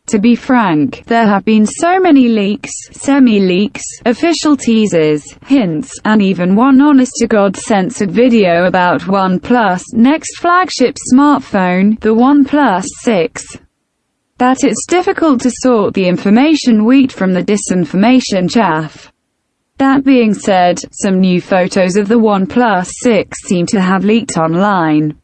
To be frank, there have been so many leaks, semi-leaks, official teasers, hints, and even one honest-to-God censored video about OnePlus' next flagship smartphone, the OnePlus 6, that it's difficult to sort the information wheat from the disinformation chaff. That being said, some new photos of the OnePlus 6 seem to have leaked online,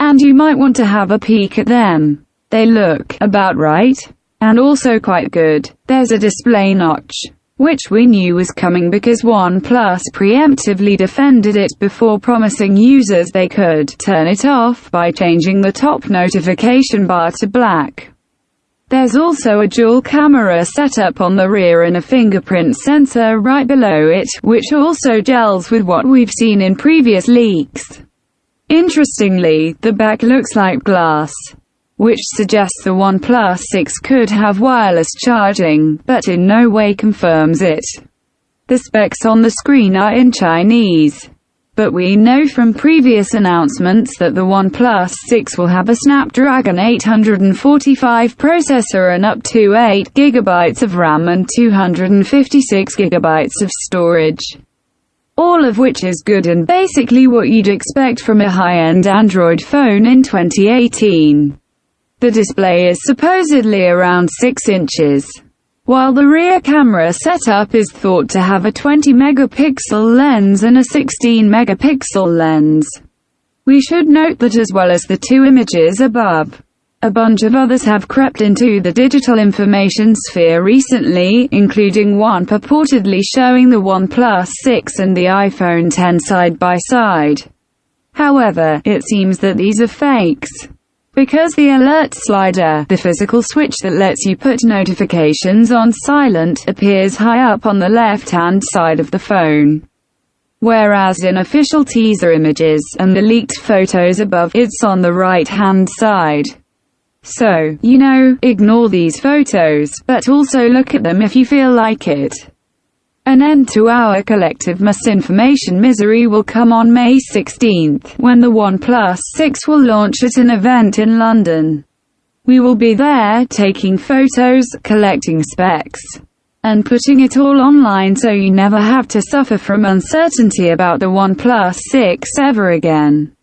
and you might want to have a peek at them. They look about right, and also quite good. There's a display notch, which we knew was coming because OnePlus preemptively defended it before promising users they could turn it off by changing the top notification bar to black. There's also a dual camera setup on the rear and a fingerprint sensor right below it, which also gels with what we've seen in previous leaks. Interestingly, the back looks like glass, which suggests the OnePlus 6 could have wireless charging, but in no way confirms it. The specs on the screen are in Chinese, but we know from previous announcements that the OnePlus 6 will have a Snapdragon 845 processor and up to 8 GB of RAM and 256 GB of storage. All of which is good and basically what you'd expect from a high-end Android phone in 2018. The display is supposedly around 6 inches, while the rear camera setup is thought to have a 20-megapixel lens and a 16-megapixel lens. We should note that as well as the two images above, a bunch of others have crept into the digital information sphere recently, including one purportedly showing the OnePlus 6 and the iPhone X side by side. However, it seems that these are fakes, because the alert slider, the physical switch that lets you put notifications on silent, appears high up on the left-hand side of the phone, whereas in official teaser images and the leaked photos above, it's on the right-hand side. So, ignore these photos, but also look at them if you feel like it. An end to our collective misinformation misery will come on May 16th, when the OnePlus 6 will launch at an event in London. We will be there, taking photos, collecting specs, and putting it all online so you never have to suffer from uncertainty about the OnePlus 6 ever again.